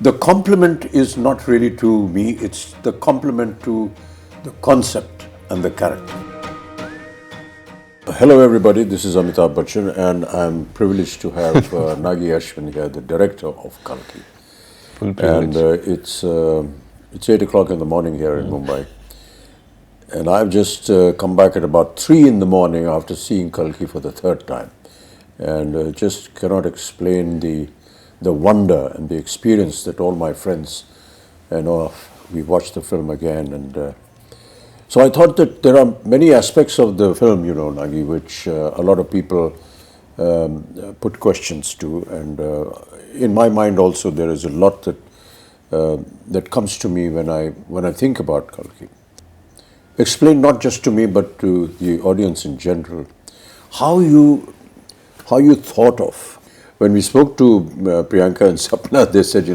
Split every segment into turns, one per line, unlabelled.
The compliment is not really to me, it's the compliment to the concept and the character. Hello everybody, this is Amitabh Bachchan and I'm privileged to have Nag Ashwin here, the director of Kalki.
Full privilege.
And it's 8 o'clock in the morning here in Mumbai. And I've just come back at about 3 in the morning after seeing Kalki for the third time. And just cannot explain the wonder and the experience that all my friends, we watched the film again. And so I thought that there are many aspects of the film, Nagi, which a lot of people put questions to. And in my mind also, there is a lot that comes to me when I think about Kalki. Explain not just to me, but to the audience in general, how you thought of. When we spoke to Priyanka and Sapna, they said,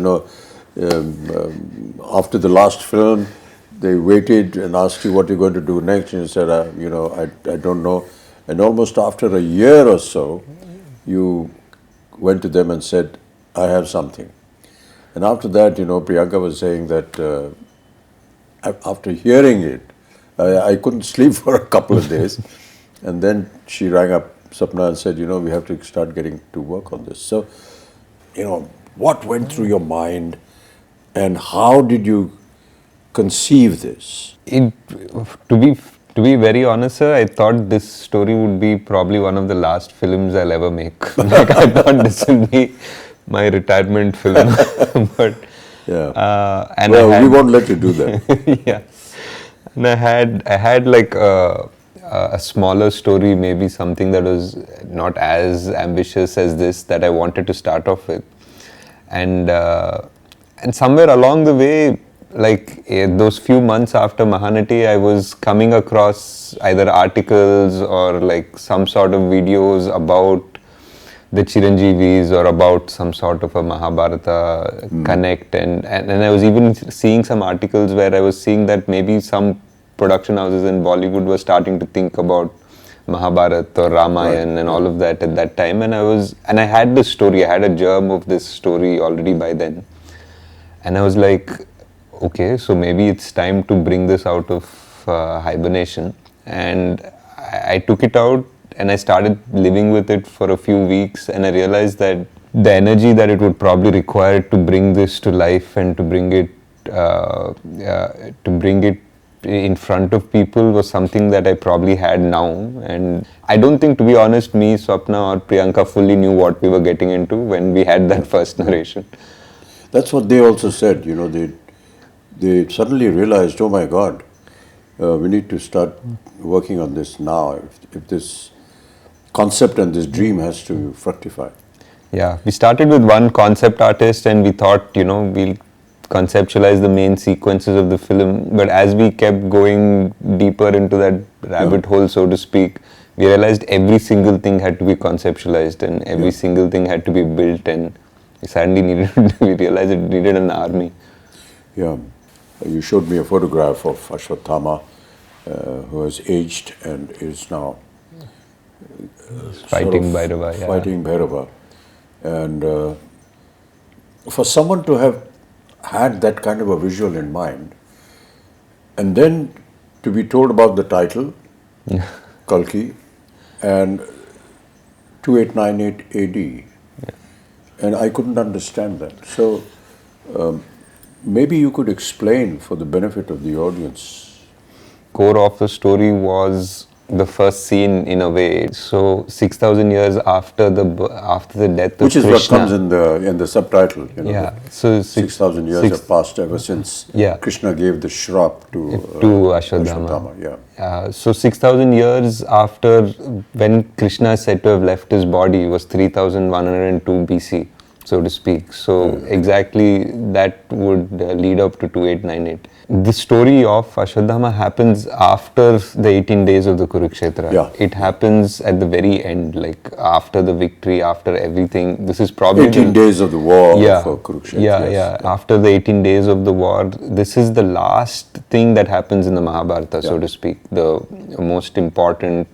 after the last film, they waited and asked you what you're going to do next, and you said, I don't know. And almost after a year or so, you went to them and said, I have something. And after that, Priyanka was saying that after hearing it, I couldn't sleep for a couple of days. And then she rang up Sapna and said, we have to start getting to work on this. So, what went through your mind and how did you conceive this?
To be very honest, sir, I thought this story would be probably one of the last films I'll ever make. Like, I thought this would be my retirement film. But
and we won't let you do that.
Yeah. And I had like a smaller story, maybe something that was not as ambitious as this, that I wanted to start off with. And somewhere along the way, like those few months after Mahanati, I was coming across either articles or like some sort of videos about the Chiranjeevis or about some sort of a Mahabharata connect. And I was even seeing some articles where I was seeing that maybe some production houses in Bollywood were starting to think about Mahabharata or Ramayana and all of that at that time. And I had this story, I had a germ of this story already by then. And I was like, okay, so maybe it's time to bring this out of hibernation. And I took it out and I started living with it for a few weeks, and I realized that the energy that it would probably require to bring this to life and to bring it in front of people was something that I probably had now. And I don't think, to be honest, me, Swapna or Priyanka fully knew what we were getting into when we had that first narration.
That's what they also said, they suddenly realized, oh my God, we need to start working on this now if this concept and this dream has to fructify.
Yeah, we started with one concept artist and we thought, we'll conceptualize the main sequences of the film. But as we kept going deeper into that rabbit hole, so to speak, we realized every single thing had to be conceptualized and every single thing had to be built, and we suddenly we realized it needed an army.
Yeah. You showed me a photograph of Ashwatthama who has aged and is now
fighting Bhairava. Yeah.
Fighting Bhairava. And for someone to have had that kind of a visual in mind and then to be told about the title, Kalki, and 2898 AD, and I couldn't understand that. So maybe you could explain for the benefit of the audience.
Core of the story was the first scene in a way. So 6,000 years after the death of Krishna.
Which is what comes in the subtitle.
Yeah. So
6,000 years have passed ever since Krishna gave the shrap to
Ashwatthama. Yeah. So 6,000 years after when Krishna is said to have left his body was 3,102 BC. So to speak. So exactly that would lead up to 2898. The story of Ashwatthama happens after the 18 days of the Kurukshetra.
Yeah.
It happens at the very end, like after the victory, after everything. This is probably
18 days of the war for Kurukshetra.
Yeah. After the 18 days of the war, this is the last thing that happens in the Mahabharata, so to speak. The most important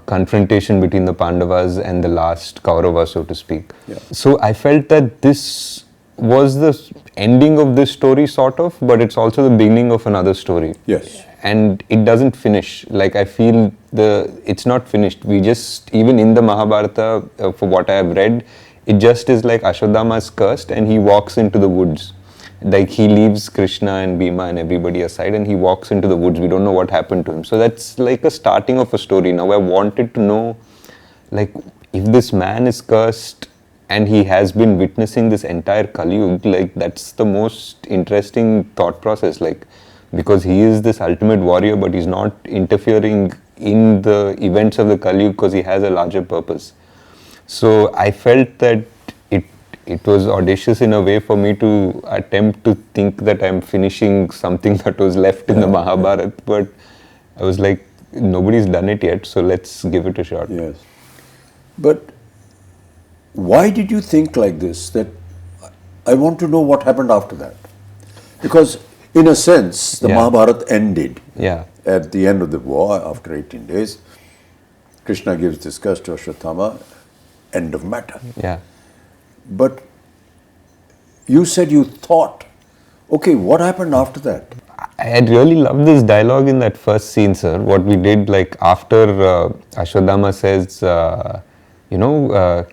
confrontation between the Pandavas and the last Kaurava, so to speak.
Yeah.
So I felt that this was the ending of this story, sort of, but it's also the beginning of another story.
Yes.
And it doesn't finish. Like, I feel it's not finished. We just, even in the Mahabharata, for what I have read, it just is like Ashwadama is cursed and he walks into the woods. Like, he leaves Krishna and Bhima and everybody aside and he walks into the woods. We don't know what happened to him. So that's like a starting of a story. Now I wanted to know, like, if this man is cursed and he has been witnessing this entire Kali Yuga, like, that's the most interesting thought process. Like, because he is this ultimate warrior, but he's not interfering in the events of the Kali Yuga because he has a larger purpose. So I felt that it was audacious in a way for me to attempt to think that I'm finishing something that was left in the Mahabharata, but I was like, nobody's done it yet, so let's give it a shot.
Yes. But why did you think like this, that I want to know what happened after that? Because in a sense, the Mahabharata ended at the end of the war after 18 days. Krishna gives disgust to Ashwatthama, end of matter.
Yeah.
But you said you thought, okay, what happened after that?
I had really loved this dialogue in that first scene, sir. What we did, like, after Ashwadama says,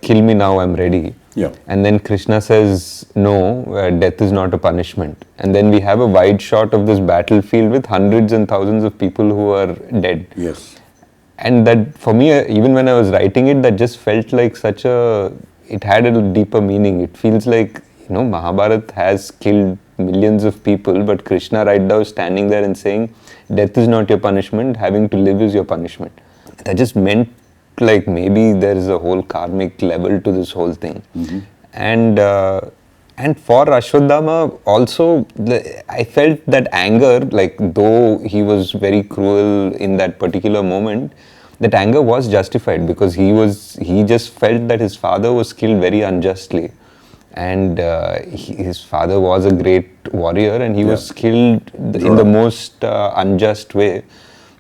kill me now, I'm ready.
Yeah.
And then Krishna says, no, death is not a punishment. And then we have a wide shot of this battlefield with hundreds and thousands of people who are dead.
Yes.
And that, for me, even when I was writing it, that just felt like it had a deeper meaning. It feels like, Mahabharata has killed millions of people, but Krishna right now is standing there and saying, death is not your punishment, having to live is your punishment. That just meant, like, maybe there is a whole karmic level to this whole thing.
Mm-hmm.
And for Ashwadama also, I felt that anger, like, though he was very cruel in that particular moment, that anger was justified because he just felt that his father was killed very unjustly. And his father was a great warrior and he was killed in the most unjust way.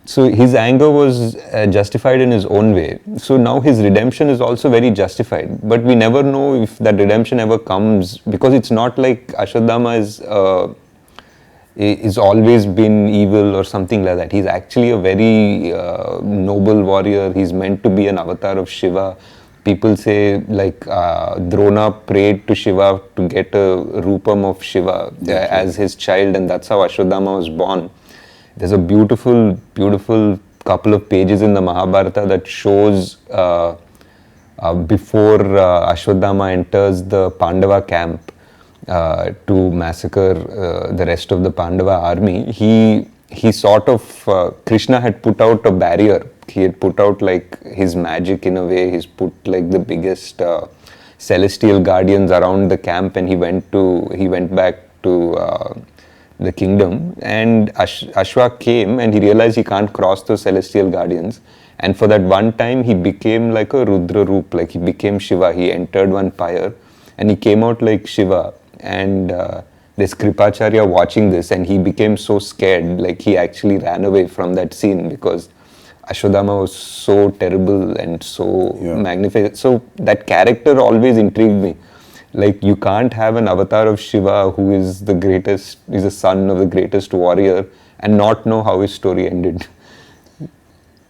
So his anger was justified in his own way. So now his redemption is also very justified. But we never know if that redemption ever comes, because it's not like Ashwadama is always been evil or something like that. He's actually a very noble warrior. He's meant to be an avatar of Shiva. People say, like, Drona prayed to Shiva to get a rupam of Shiva as his child, and that's how Ashwadama was born. There's a beautiful, beautiful couple of pages in the Mahabharata that shows before Ashwadama enters the Pandava camp to massacre the rest of the Pandava army. He sort of, Krishna had put out a barrier. He had put out, like, his magic in a way. He's put, like, the biggest celestial guardians around the camp, and he went back to the kingdom. And Ashwa came and he realized he can't cross those celestial guardians. And for that one time, he became like a Rudra Roop, like he became Shiva. He entered one pyre and he came out like Shiva. And there's Kripacharya watching this, and he became so scared, like he actually ran away from that scene because Ashwadama was so terrible and so magnificent. So that character always intrigued me. Like, you can't have an avatar of Shiva who is the greatest, is the son of the greatest warrior, and not know how his story ended.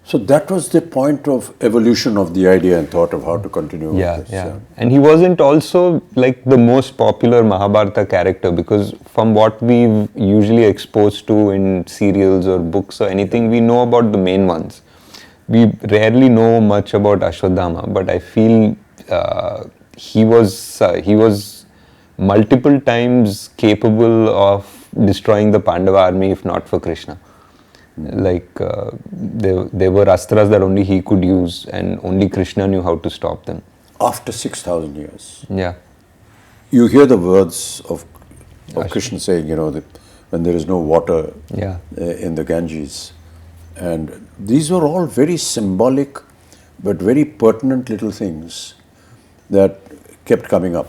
So that was the point of evolution of the idea and thought of how to continue with this.
Yeah. And he wasn't also, like, the most popular Mahabharata character, because from what we've usually exposed to in serials or books or anything, we know about the main ones. We rarely know much about Ashwadama, but I feel he was multiple times capable of destroying the Pandava army if not for Krishna. Like, there were astras that only he could use, and only Krishna knew how to stop them.
After 6,000 years.
Yeah.
You hear the words of Krishna saying, that when there is no water in the Ganges. And these were all very symbolic but very pertinent little things that kept coming up.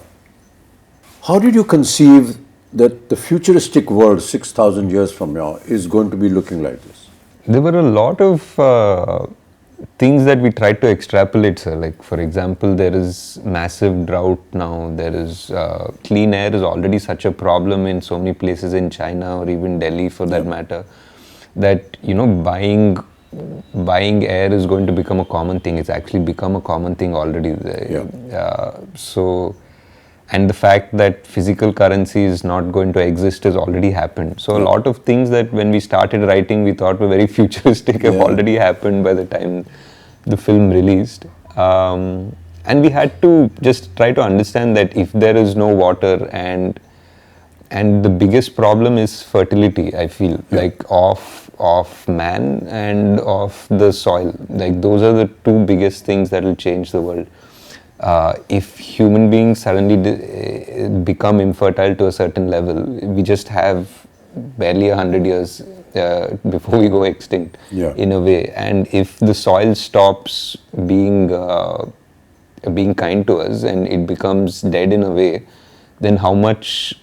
How did you conceive that the futuristic world 6,000 years from now is going to be looking like this?
There were a lot of things that we try to extrapolate, sir. Like, for example, there is massive drought now. There is clean air is already such a problem in so many places in China or even Delhi, for that matter, that buying air is going to become a common thing. It's actually become a common thing already. And the fact that physical currency is not going to exist has already happened. So a lot of things that when we started writing we thought were very futuristic have already happened by the time the film released. And we had to just try to understand that if there is no water and the biggest problem is fertility, I feel, like of man and of the soil. Like, those are the two biggest things that will change the world. If human beings suddenly become infertile to a certain level, we just have barely 100 years before we go extinct, in a way. And if the soil stops being kind to us and it becomes dead in a way, then how much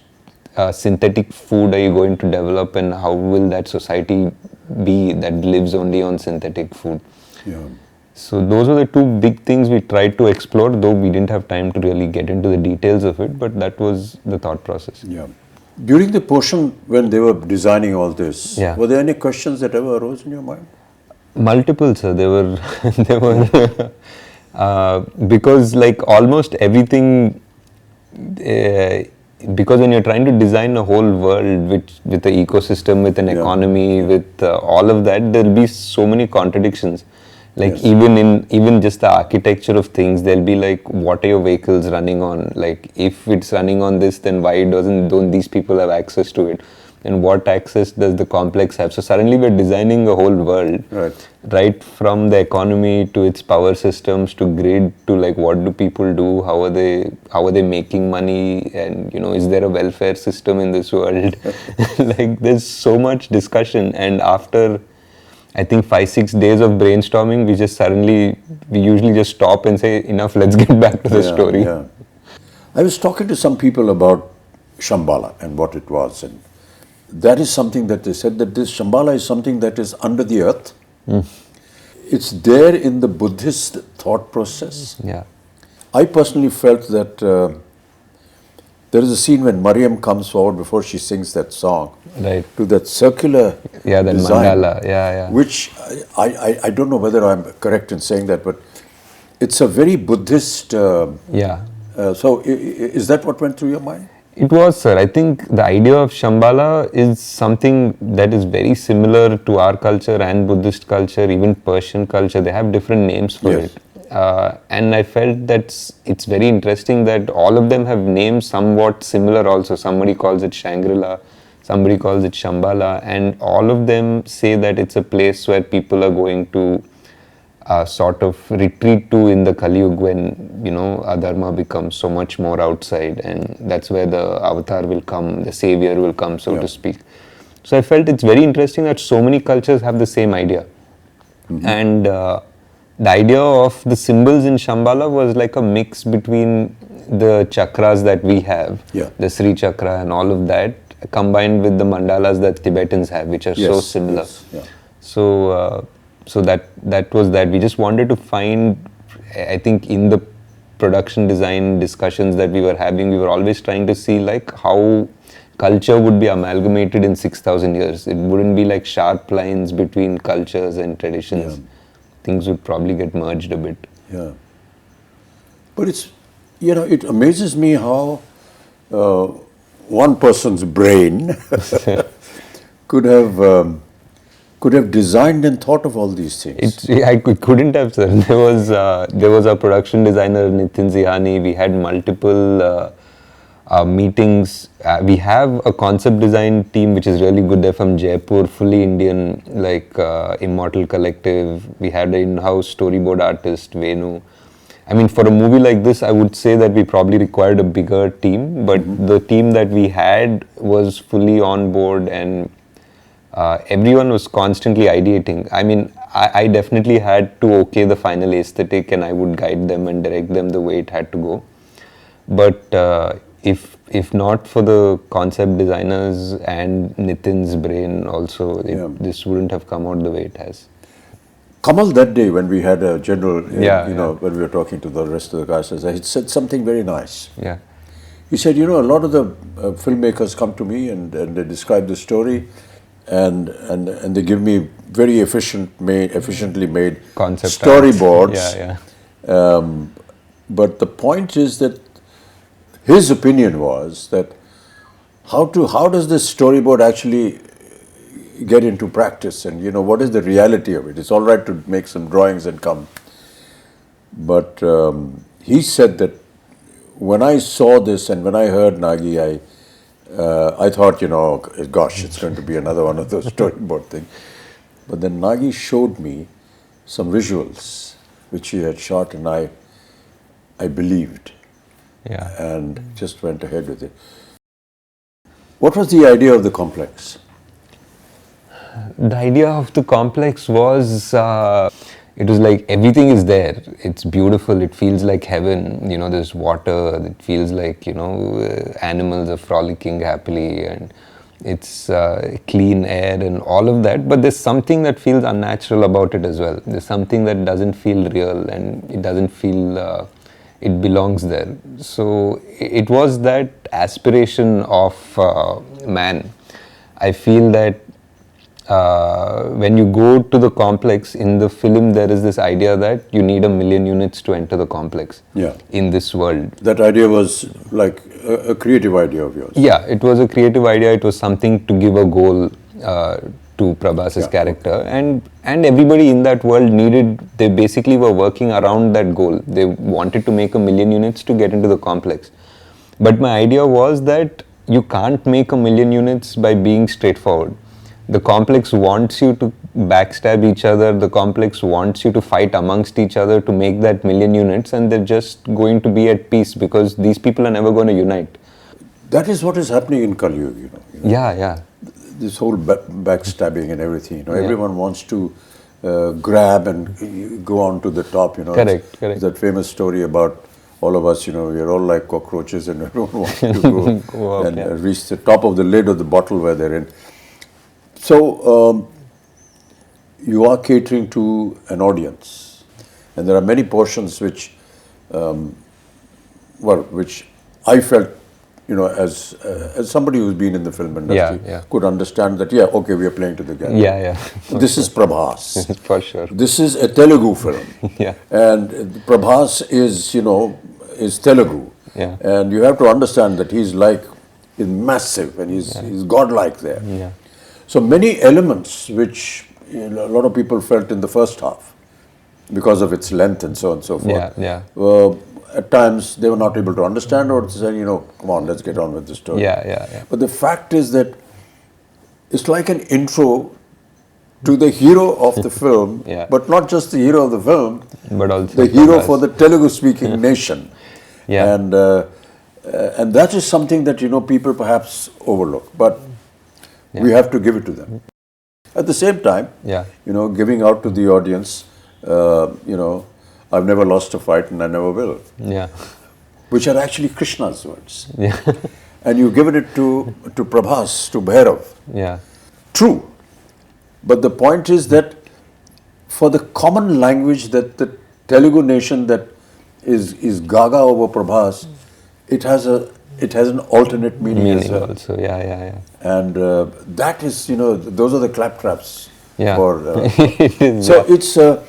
synthetic food are you going to develop, and how will that society be that lives only on synthetic food? So those are the two big things we tried to explore, though we didn't have time to really get into the details of it, but that was the thought process.
During the portion when they were designing all this, were there any questions that ever arose in your mind?
Multiple, sir. There were because like almost everything, because when you're trying to design a whole world with an ecosystem, with an economy, with all of that, there'll be so many contradictions. Like even just the architecture of things, there'll be like, what are your vehicles running on? Like, if it's running on this, then why don't these people have access to it? And what access does the complex have? So suddenly we're designing a whole world, right from the economy to its power systems to grid to like, what do people do? How are they making money? And is there a welfare system in this world? Like, there's so much discussion, and after I think 5-6 days of brainstorming, we usually just stop and say, enough, let's get back to the story.
I was talking to some people about Shambhala and what it was, and that is something that they said, that this Shambhala is something that is under the earth. It's there in the Buddhist thought process. I personally felt that there is a scene when Mariam comes forward before she sings that song, to that circular
that
design,
mandala,
which I don't know whether I'm correct in saying that, but it's a very Buddhist. So is that what went through your mind?
It was, sir. I think the idea of Shambhala is something that is very similar to our culture and Buddhist culture, even Persian culture. They have different names for it. And I felt that it's very interesting that all of them have names somewhat similar also. Somebody calls it Shangri-La, somebody calls it Shambhala, and all of them say that it's a place where people are going to sort of retreat to in the Kali Yuga, when adharma becomes so much more outside, and that's where the avatar will come, the savior will come, so to speak. So I felt it's very interesting that so many cultures have the same idea. And the idea of the symbols in Shambhala was like a mix between the chakras that we have, the Sri Chakra and all of that, combined with the mandalas that Tibetans have, which are so similar. So that was that. We just wanted to find, I think in the production design discussions that we were having, we were always trying to see like how culture would be amalgamated in 6,000 years. It wouldn't be like sharp lines between cultures and traditions. Things would probably get merged a bit.
But it's, it amazes me how one person's brain could have designed and thought of all these things.
I couldn't have, sir. There was a production designer, Nitin Zihani. We had multiple meetings. We have a concept design team which is really good. They're from Jaipur, fully Indian, like Immortal Collective. We had an in-house storyboard artist, Venu. I mean, for a movie like this, I would say that we probably required a bigger team, but the team that we had was fully on board, and everyone was constantly ideating. I mean, I definitely had to okay the final aesthetic, and I would guide them and direct them the way it had to go. But if not for the concept designers and Nitin's brain also, this wouldn't have come out the way it has.
Kamal, that day when we had a general,
Yeah,
when we were talking to the rest of the cast, he said something very nice.
yeah,
He said, a lot of the filmmakers come to me and they describe the story, and they give me very efficiently made
concept
storyboards.
arts. Yeah.
But the point is that his opinion was that how does this storyboard actually get into practice, and what is the reality of it? It's all right to make some drawings and come, but he said that when I saw this and when I heard Nagi, I thought, gosh, it's going to be another one of those storyboard things. But then Nagi showed me some visuals which he had shot, and I believed,
Yeah.
and just went ahead with it. What was the idea of the complex?
The idea of the complex was, it was like everything is there. It's beautiful. It feels like heaven. There's water. It feels like, animals are frolicking happily, and it's clean air and all of that. But there's something that feels unnatural about it as well. There's something that doesn't feel real, and it doesn't feel it belongs there. So it was that aspiration of man. I feel that when you go to the complex in the film, there is this idea that you need 1 million units to enter the complex.
Yeah.
In this world.
That idea was like a creative idea of yours.
Yeah, it was a creative idea. It was something to give a goal to Prabhas's character, and everybody in that world they basically were working around that goal. They wanted to make 1 million units to get into the complex. But my idea was that you can't make 1 million units by being straightforward. The complex wants you to backstab each other. The complex wants you to fight amongst each other to make that 1 million units, and they're just going to be at peace because these people are never going to unite.
That is what is happening in Kali Yuga,
Yeah.
This whole backstabbing and everything, everyone wants to grab and go on to the top,
Correct.
That famous story about all of us, we're all like cockroaches and everyone wants to go,
Go up,
and reach the top of the lid of the bottle where they're in. So, you are catering to an audience, and there are many portions which I felt, as somebody who's been in the film industry, could understand that, okay, we are playing to the gallery.
Yeah.
This is Prabhas.
For sure.
This is a Telugu film.
Yeah.
And Prabhas is Telugu.
Yeah.
And you have to understand that he's massive, and he's godlike there.
Yeah.
So many elements which a lot of people felt in the first half because of its length and so on and so forth.
Yeah.
At times they were not able to understand, or say, come on, let's get on with the story.
Yeah.
But the fact is that it's like an intro to the hero of the film, but not just the hero of the film,
but also
the hero for the Telugu-speaking nation.
Yeah.
And that is something that, people perhaps overlook. But we have to give it to them. At the same time, giving out to the audience, I've never lost a fight and I never will.
Yeah.
Which are actually Krishna's words.
Yeah.
And you've given it to Prabhas, to Bhairav.
Yeah.
True. But the point is that for the common language that the Telugu nation that is gaga over Prabhas, it has an alternate meaning as well.
Also, yeah.
And that is, those are the claptraps.
Yeah.
It is, so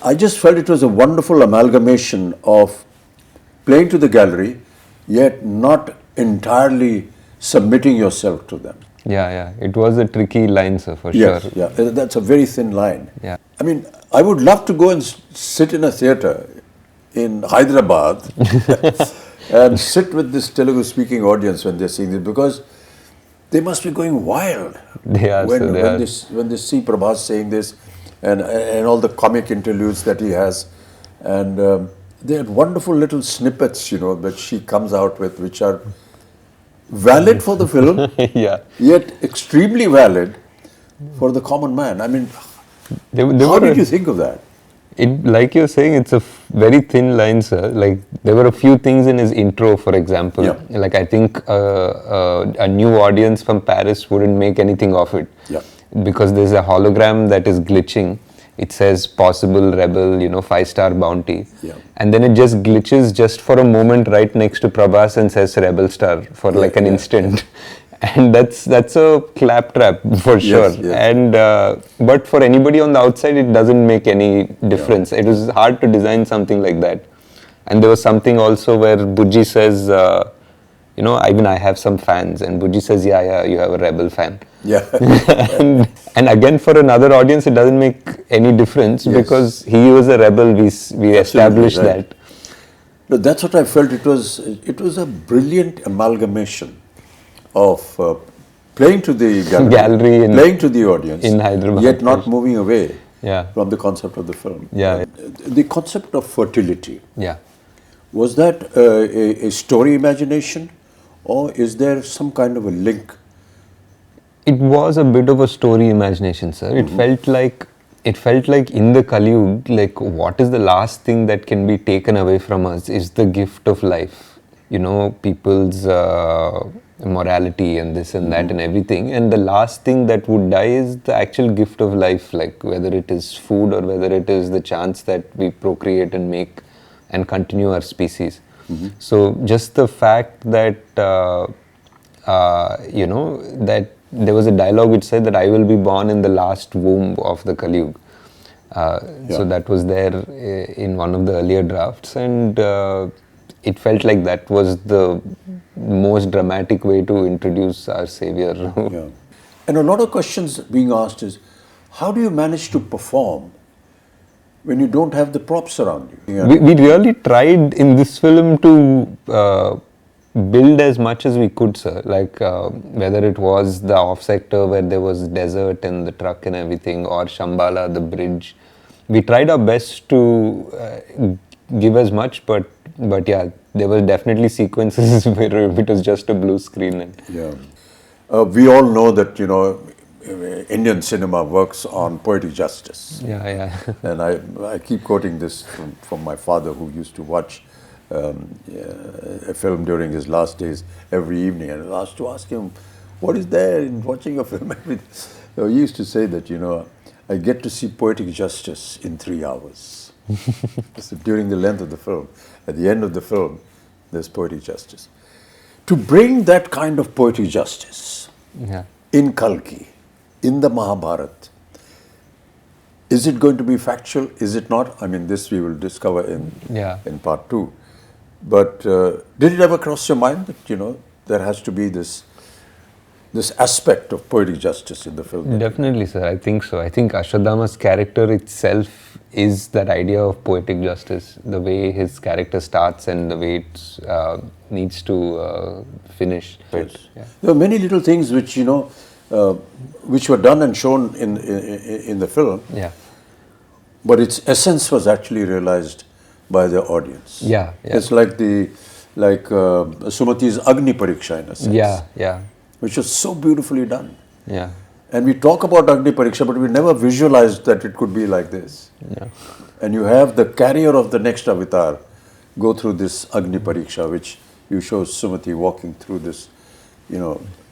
I just felt it was a wonderful amalgamation of playing to the gallery, yet not entirely submitting yourself to them.
Yeah. It was a tricky line, sir, for
Yes,
sure.
Yeah, that's a very thin line.
Yeah.
I mean, I would love to go and sit in a theatre in Hyderabad and sit with this Telugu-speaking audience when they're seeing this, because they must be going wild when they see Prabhas saying this, and all the comic interludes that he has, and they're wonderful little snippets, that she comes out with, which are valid for the film, yet extremely valid for the common man. I mean, how did you think of that?
Like you're saying, it's a very thin line, sir. Like, there were a few things in his intro, for example.
Yeah.
Like, I think a new audience from Paris wouldn't make anything of it.
Yeah.
Because there's a hologram that is glitching. it says possible rebel, 5-star bounty.
Yeah.
And then it just glitches just for a moment right next to Prabhas and says rebel star for like an instant. And that's a claptrap for sure.
Yes, yes.
And but for anybody on the outside, it doesn't make any difference. It was hard to design something like that. And there was something also where Bujji says, even I have some fans, and Bujji says, yeah, you have a rebel fan.
Yeah.
and again, for another audience, it doesn't make any difference because he was a rebel. We established
right.
that.
No, that's what I felt. It was a brilliant amalgamation of playing to the gallery playing to the audience
in Hyderabad,
yet not moving away
Yeah.
from the concept of the film.
Yeah.
The concept of fertility,
Yeah.
was that a story imagination, or is there some kind of a link?
It was a bit of a story imagination, sir. It felt like in the Kali Yuga, like what is the last thing that can be taken away from us is the gift of life. People's morality and this and that and everything. And the last thing that would die is the actual gift of life, like whether it is food or whether it is the chance that we procreate and make and continue our species. So just the fact that, that there was a dialogue which said that I will be born in the last womb of the Kali Yuga. So that was there in one of the earlier drafts, and it felt like that was the most dramatic way to introduce our savior.
Yeah. And a lot of questions being asked is, how do you manage to perform when you don't have the props around you? Yeah.
We really tried in this film to build as much as we could, sir. Like whether it was the off sector where there was desert and the truck and everything, or Shambhala, the bridge. We tried our best to give as much, but yeah, there were definitely sequences where it was just a blue screen. And
Yeah. We all know that, Indian cinema works on poetic justice.
yeah.
And I keep quoting this from my father, who used to watch a film during his last days every evening, and I was asked to ask him, what is there in watching a film? So he used to say that, I get to see poetic justice in 3 hours. So during the length of the film, at the end of the film, there's poetic justice. To bring that kind of poetic justice
Yeah.
in Kalki, in the Mahabharata, is it going to be factual? Is it not? I mean, this we will discover in part 2. But did it ever cross your mind that, there has to be this aspect of poetic justice in the film?
Definitely, sir. I think so. I think Ashwadhama's character itself is that idea of poetic justice. The way his character starts and the way it needs to finish.
Yes.
Yeah.
There are many little things which, which were done and shown in the film,
Yeah.
but its essence was actually realized by the audience.
Yeah.
It's like Sumati's Agni Pariksha in a sense.
Yeah.
Which was so beautifully done.
Yeah.
And we talk about Agni Pariksha, but we never visualized that it could be like this.
Yeah.
And you have the carrier of the next avatar go through this Agni Pariksha, which you show Sumati walking through this,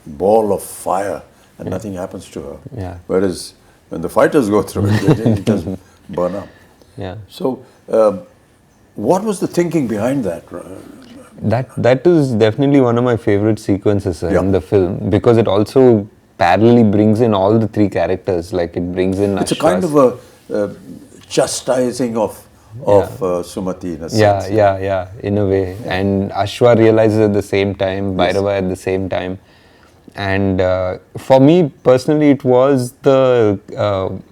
ball of fire, and nothing happens to her.
Yeah.
Whereas when the fighters go through it, it just burn up.
Yeah.
So, what was the thinking behind that?
That is definitely one of my favorite sequences in the film, because it also parallelly brings in all the 3 characters. Like it brings in
It's a kind of a chastising of Sumati in a sense.
Yeah, in a way. And Ashwa realizes at the same time, Bhairava at the same time. And for me personally, it was the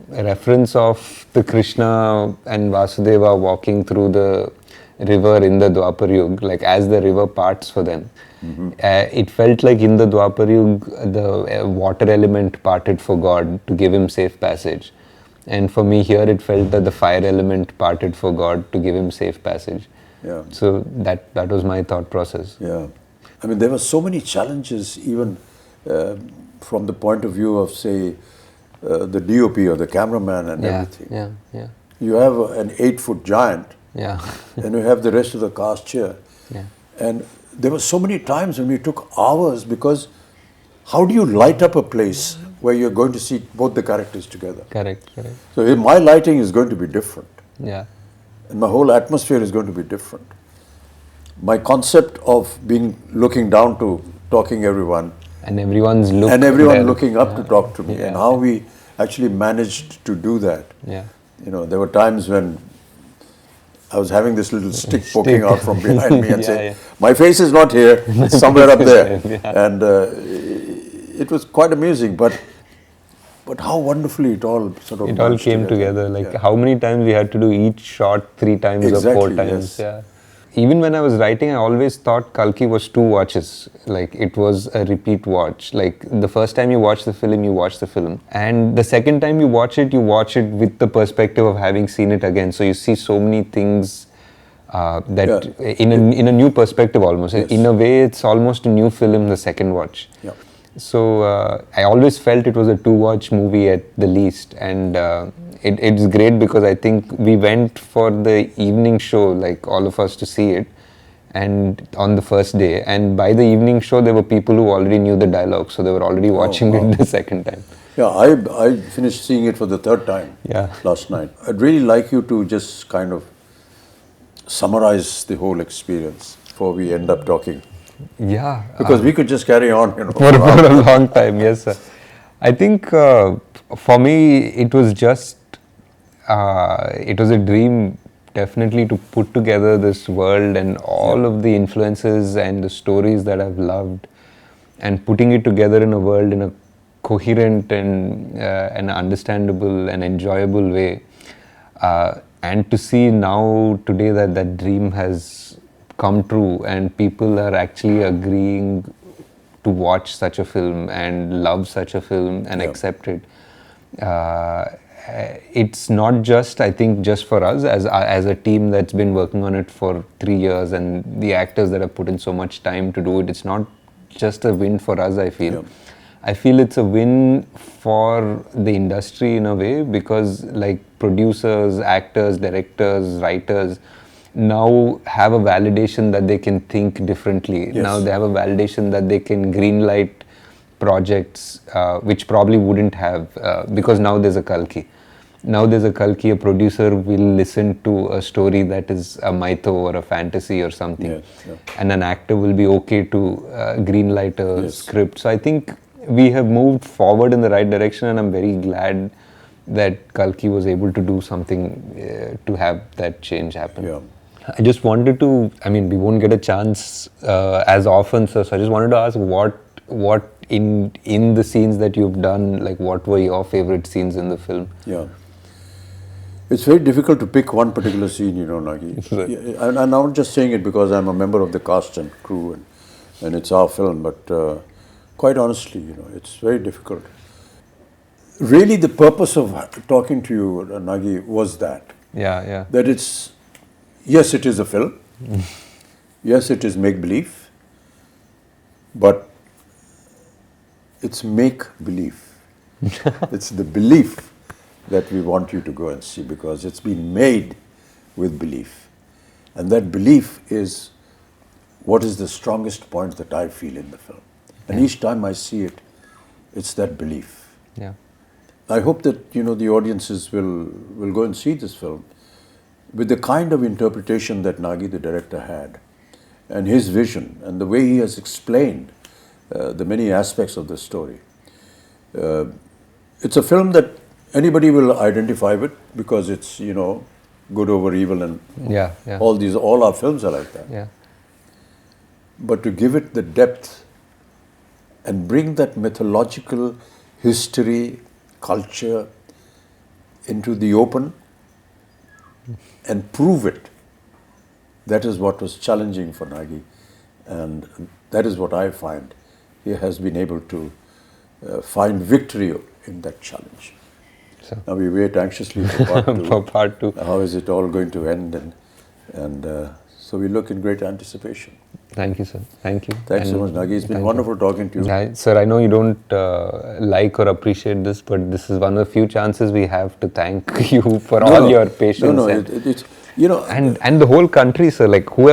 reference of the Krishna and Vasudeva walking through the river in the Dwapar Yuga, like as the river parts for them. It felt like in the Dwapar Yuga, the water element parted for God to give him safe passage. And for me here, it felt that the fire element parted for God to give him safe passage.
Yeah.
So that was my thought process.
Yeah. I mean, there were so many challenges, even from the point of view of, say, the DOP or the cameraman and everything.
Yeah.
You have an 8-foot giant,
Yeah.
and you have the rest of the cast here.
Yeah.
And there were so many times when we took hours, because how do you light up a place where you're going to see both the characters together.
Correct.
So my lighting is going to be different.
Yeah.
And my whole atmosphere is going to be different. My concept of looking down to talking everyone,
And everyone's
looking up to talk to me, and how we actually managed to do that.
Yeah.
There were times when I was having this little stick poking out from behind me and saying, my face is not here, it's somewhere up there. And it was quite amusing, but how wonderfully it all sort of...
It all came together. Like how many times we had to do each shot 3 times or 4 times.
Yes.
Yeah. Even when I was writing, I always thought Kalki was 2 watches. Like it was a repeat watch. Like the first time you watch the film, you watch the film. And the second time you watch it with the perspective of having seen it again. So you see so many things in a new perspective almost.
Yes.
In a way, it's almost a new film the second watch.
Yeah.
So I always felt it was a 2-watch movie at the least, and it's great because I think we went for the evening show, like all of us, to see it, and on the first day, and by the evening show there were people who already knew the dialogue, so they were already watching it the second time.
Yeah, I finished seeing it for the 3rd time last night. I'd really like you to just kind of summarize the whole experience before we end up talking.
Yeah.
Because we could just carry on,
For a long time, yes, sir. I think for me, it was just, it was a dream definitely to put together this world and all of the influences and the stories that I've loved, and putting it together in a world in a coherent and an understandable and enjoyable way. And to see now today that dream has come true and people are actually agreeing to watch such a film and love such a film and accept it. It's not just, I think, just for us as a team that's been working on it for 3 years, and the actors that have put in so much time to do it. It's not just a win for us, I feel. I feel it's a win for the industry in a way, because like producers, actors, directors, writers now have a validation that they can think differently. Now they have a validation that they can greenlight projects which probably wouldn't have, because now there's a Kalki. Now there's a Kalki, a producer will listen to a story that is a mytho or a fantasy or something, and an actor will be okay to greenlight a script. So I think we have moved forward in the right direction, and I'm very glad that Kalki was able to do something to have that change happen. I just wanted to, I mean, we won't get a chance as often, so I just wanted to ask what in the scenes that you've done, like what were your favorite scenes in the film?
It's very difficult to pick one particular scene, Nagi. And I'm not just saying it because I'm a member of the cast and crew and it's our film, but quite honestly, it's very difficult. Really, the purpose of talking to you, Nagi, was that. That it's, yes, it is a film. Yes, it is make-believe. But it's make-believe. It's the belief that we want you to go and see, because it's been made with belief. And that belief is what is the strongest point that I feel in the film. And each time I see it, it's that belief. I hope that, the audiences will go and see this film with the kind of interpretation that Nagi, the director, had, and his vision, and the way he has explained the many aspects of the story. It's a film that anybody will identify with, because it's, good over evil, and all our films are like that. But to give it the depth and bring that mythological history, culture into the open and prove it, that is what was challenging for Nagi, and that is what I find he has been able to find victory in that challenge. Now we wait anxiously for part 2. How is it all going to end? And so we look in great anticipation.
Thank you, sir. Thank you.
Thanks so much, Nagi. It's been wonderful talking to you.
Sir, I know you don't like or appreciate this, but this is one of the few chances we have to thank you for all your patience.
It's,
and the whole country, sir. Like whoever